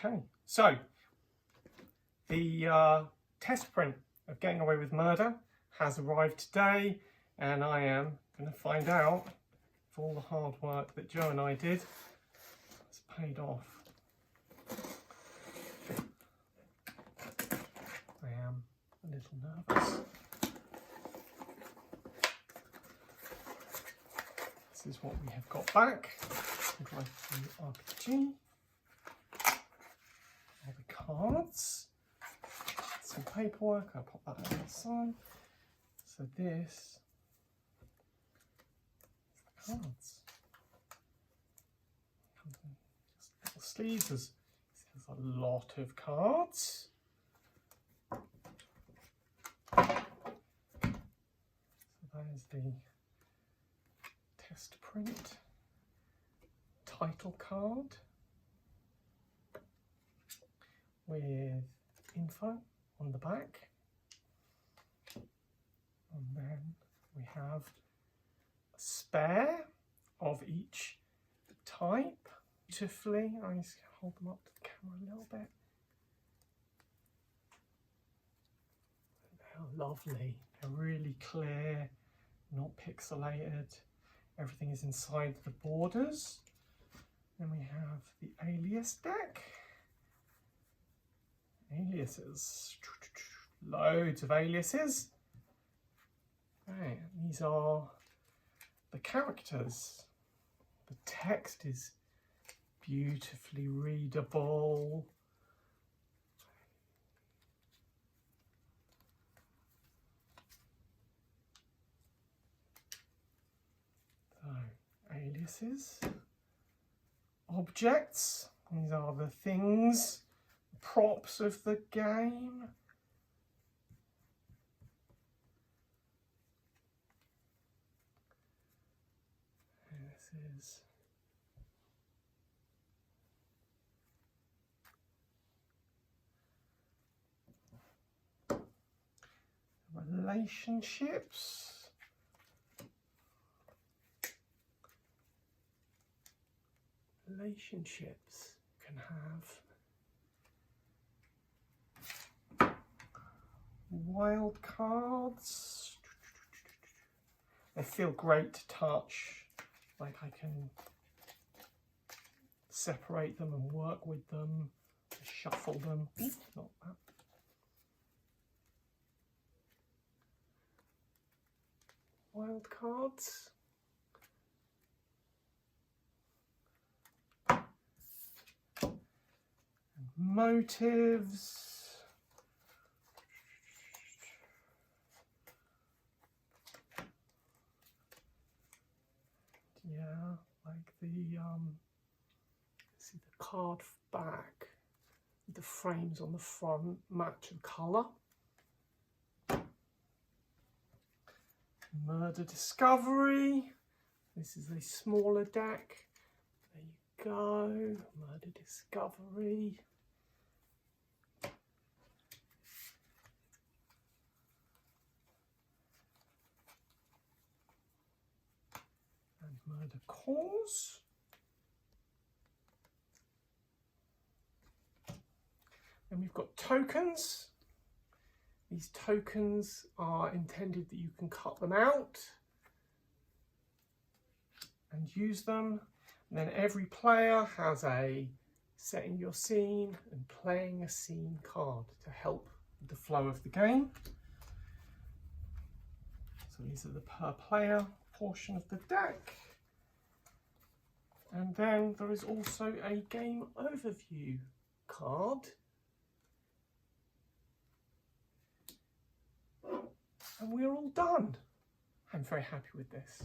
Okay, so the test print of Getting Away with Murder has arrived today, and I am going to find out if all the hard work that Joe and I did has paid off. I am a little nervous. This is what we have got back. Right from the RPG. All the cards. Some paperwork. I'll pop that on the side. So this is the cards. Just little sleeves. There's a lot of cards. So there's the test print title card with info on the back, and then we have a spare of each type. Beautifully, I just hold them up to the camera a little bit. They're lovely, they're really clear, not pixelated. Everything is inside the borders. Then we have the alias deck. Aliases. Loads of aliases. Right, these are the characters. The text is beautifully readable. So, aliases. Objects, these are the things, the props of the game. And this is relationships. Relationships can have wild cards. They feel great to touch, like I can separate them and work with them, shuffle them. Not that. Wild cards. Motives. Yeah, like the see the card back, the frames on the front match the colour. Murder discovery. This is a smaller deck. There you go. Murder discovery. Murder cause. And we've got tokens. These tokens are intended that you can cut them out and use them. And then every player has a setting your scene and playing a scene card to help with the flow of the game. So these are the per player portion of the deck. And then there is also a game overview card. And we're all done. I'm very happy with this.